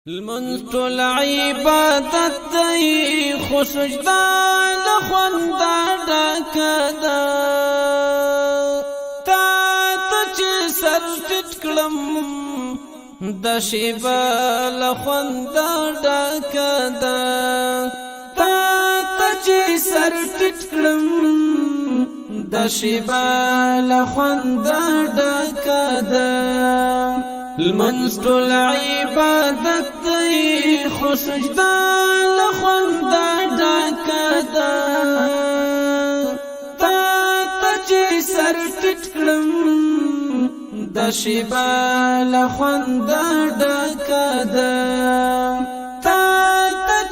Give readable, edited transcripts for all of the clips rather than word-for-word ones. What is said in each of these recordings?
المنز طول عبادت دی خو سجدا لخوندا ډکدا تا چې سر ټټ کړم د شیبا لخوندا ډکدا تا چې سر ټټ کړم د شیبا لخوندا ډکدا المنز طول عبادت دی خو سجدا لخوندا ډکدا تا چې سر ټټ کړم د شیبا لخوندا ډکدا تا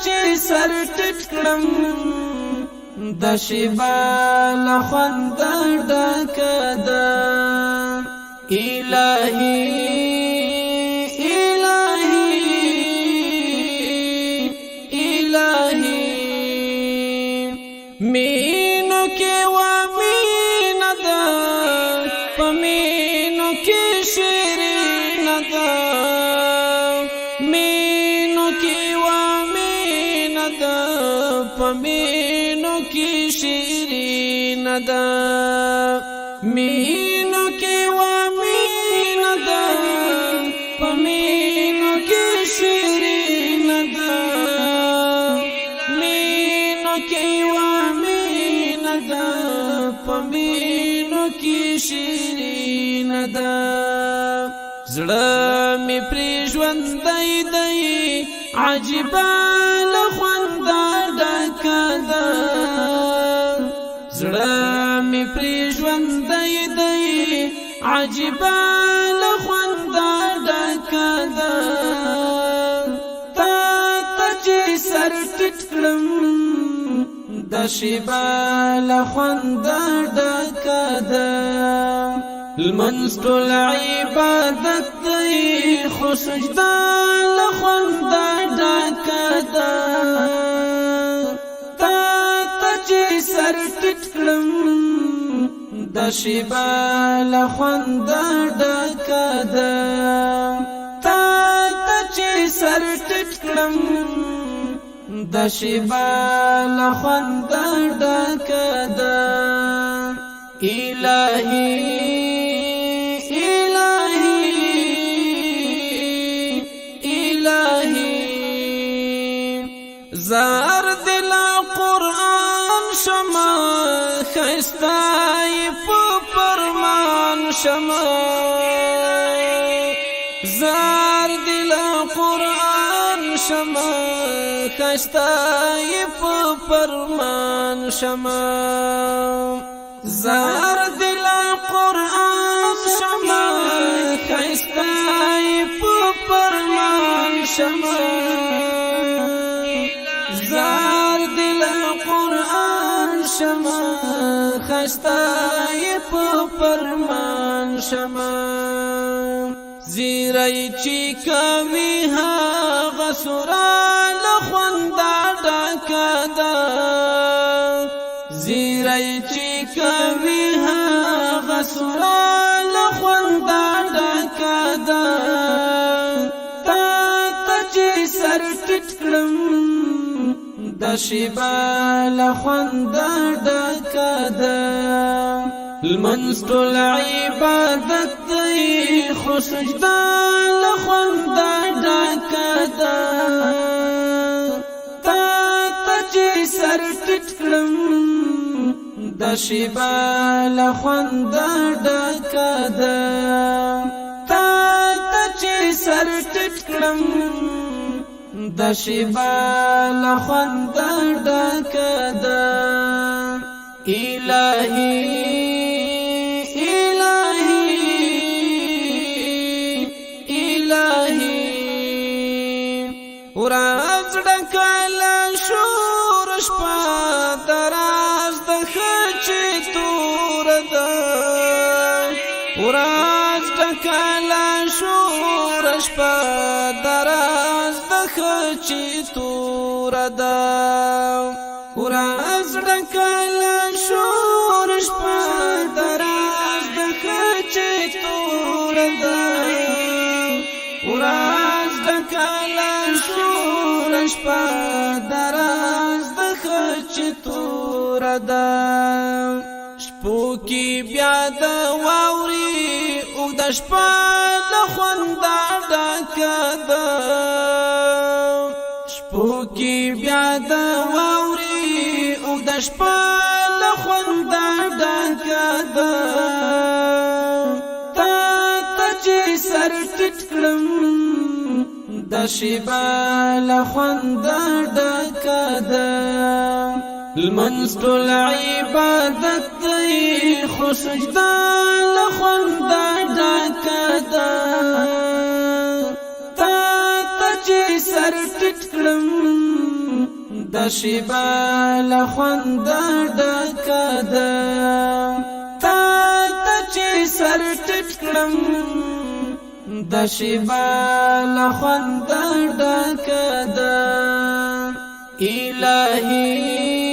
چې سر ټټ کړم د شیبا لخوندا ډکدا الہی مینو کې و مین ده پمینو کې شیرین ده مینو کې و مین ده پمینو کې شیرین ده مینو کې و مین ده پمینو کې شیرین ده مینو کې پمینو کی شیرین دا زړه می پری ژوندۍ دی عجیبه لخوندا ډکدا زړه می پری ژوندۍ دی عجیبه لخوندا ډکدا تا چې سر ټټ کړم د شیبا لخوندا ډکدا المنز طول عبادت دی خو سجدا لخوندا ډکدا تا چې سر ټټ کړم د شیبا لخوندا ډکدا تا چې سر ټټ کړم د شیبا لخوندا ډکدا الہی زار دل قرآن شما خستای په فرمان شما زار دل قرآن شما خستای په فرمان شما زار دل قرآن شما خستای په فرمان شما زار دل قرآن شما خستای په فرمان شما زیرای چی کوي هغه سورا لخوندا ډکدا زیرای چی کوي هغه سورا لخوندا ډکدا تا چې سر ټټ کړم د شیبا لخوندا ډکدا المنز طول عبادت دی خو سجدا لخوندا ډکدا تا چې سر ټټ کړم د شیبا لخوندا ډکدا تا چې سر ټټ کړم د شیبا لخوندا ډکدا الہی ورځ ډکله شور شپه دراز د خچې تور ده ورځ ډکله شور شپه دراز د خچې تور ده ورځ ډکله شور شپه دراز د خچې تور ده ورځ ډکله د شپه دراز د خچ تور ده شپو کې بیا د واوري او د شپه د خوند ډکه ده شپو کې بیا د واوري او د شپه د خوند ډکه ده تا چې سر ټیټ کړم د شیبه له خوند ډکه ده لمنځ ټول عبادت دی خو سجده له خوند ډکه ده تا چې سر ټیټ کړم د شیبه له خوند ډکه ده تا چې سر ټیټ کړم د شیبه له خوند ډکه ده الهی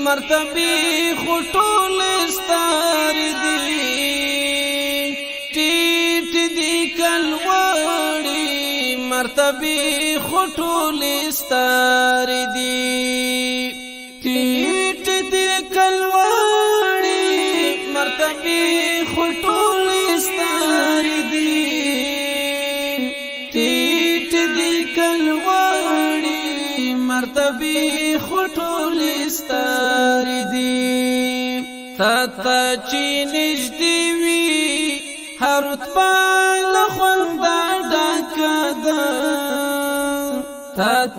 مرتبی خطول ستار دی ٹیٹ دی کلوڑی مرتبی خطول ستار دی ٹیٹ دی کلوڑی مرتبی خطول ستار دی ٹیٹ دی کلوڑی مرتبی خطول ستار دی تا چی نجدی وی هر رتبه له خوند ډکه ده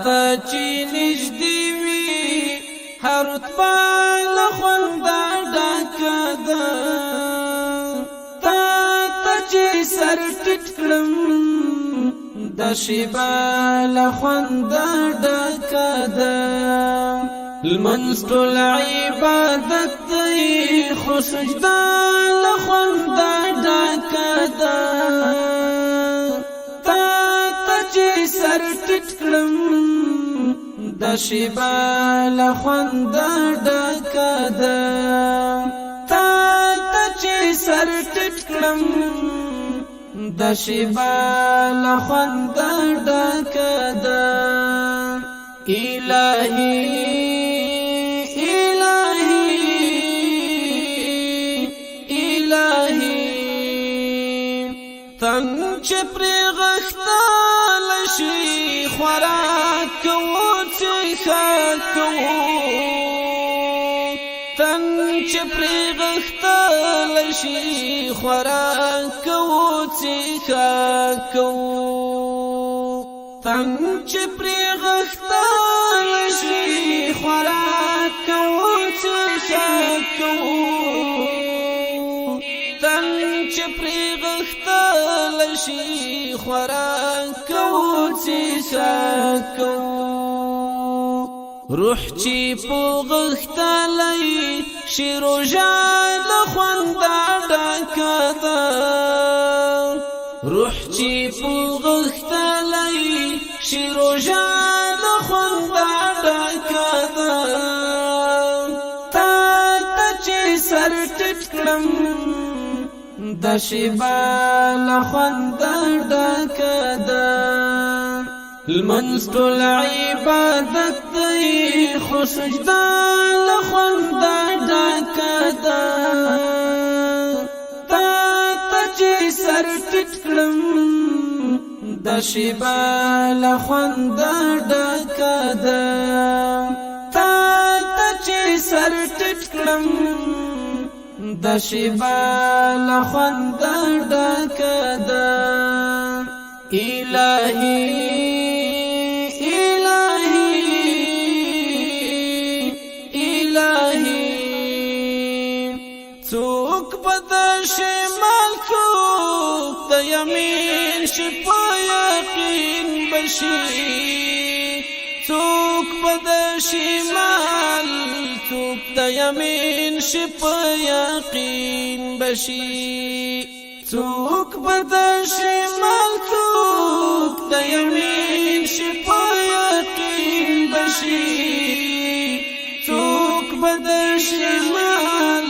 تا چی نجدی وی هر رتبه له خوند ډکه ده تا چې سر ټیټ کړم د شیبه له خوند ډکه ده لمنځ ټول عبادت دی خو سجده له خوند ډکه ده تا چې سر ټیټ کړم د شیبه له خوند ډکه ده تا چې سر ټیټ کړم د شیبه له خوند ډکه ده الهی تن چې پرې غښتل شي خوراک کوو څښاک کوو تن چې پرې غښتل شي خوراک کوو څښاک کوو تن چې پرې غښتل شي خوراک کوو څښاک کوو تن چې پرې غښتل شي خوراک کوو څښاک کوو روح چې په غښتلی شي روژه له خونده ډکه ده روح چې په غښتلی شي روژه له خونده ډکه ده تا چې سر ټیټ کړم د شیبه له خونده ډکه ده لمنځ ټول عبادت دی خو سجده له خونده ډکه ده تا چې سر ټیټ کړم د شیبه له خونده ډکه ده تا چې سر ټیټ کړم د شیبه له خوند ډکه ده الهی څوک په د شمال څوک د یمین شي په یقین بشي څوک په د شمال څوک د یمین شي په یقین بشي څوک په د شمال څوک د یمین شي په یقین بشي څوک بد شمال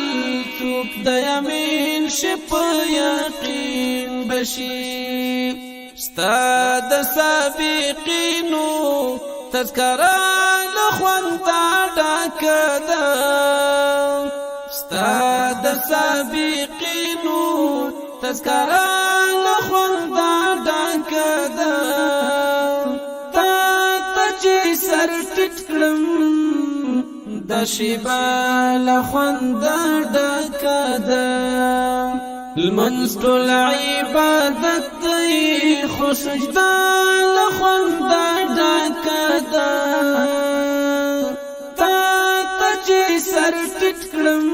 څوک د یمین شپ یقین بشي ستا د سابقینو تذکرہ لخوند ډکه ده ستا د سابقینو تذکرہ لخوند ډکه ده تا چې سر ټیټ کړم د شیبه لخوند ډکه ده لمنځ ټول عبادت دی خو سجده لخوند ډکه ده تا چې سر ټیټ کړم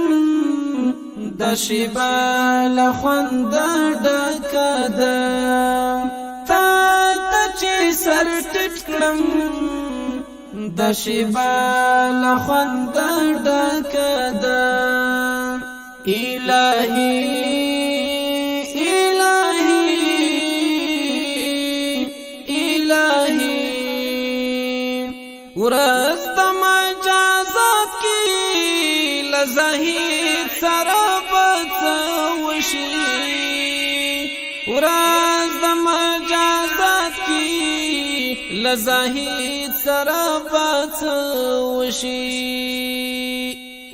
د شیبه لخوند ډکه ده تا چې سر ټیټ کړم د شیبه لخوند ډکه ده الهی ورځ د مجازات کې لزهید سره بڅوشي ورځ د مجازات کې لزهید سره بڅوشي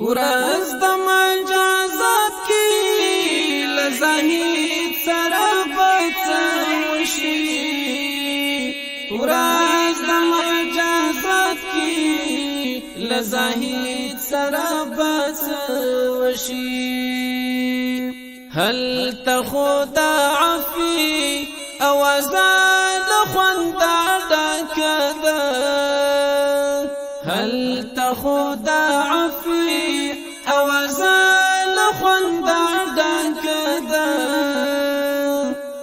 ورځ د مجازات کې لزهید سره بڅوشي ورځ د مجازات کې لزهید سره بڅوشي هل تخود عفي اوازان خوند ډکه ده هل تخود عفي اوازان خوند ډکه ده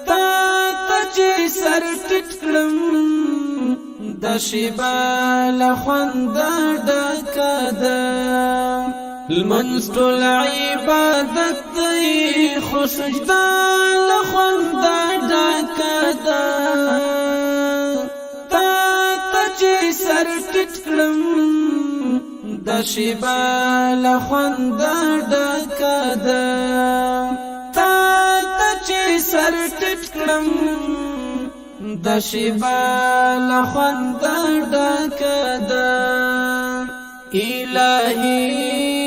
تا چې سر ټیټ کړم د شیبه لخوند ډکه ده لمنځ ټول عبادت دی خو سجده لخوند ډکه ده تا چې سر ټیټ کړم د شیبه لخوند ډکه ده تا چې سر ټیټ کړم د شیبه لخوند ډکه ده الهی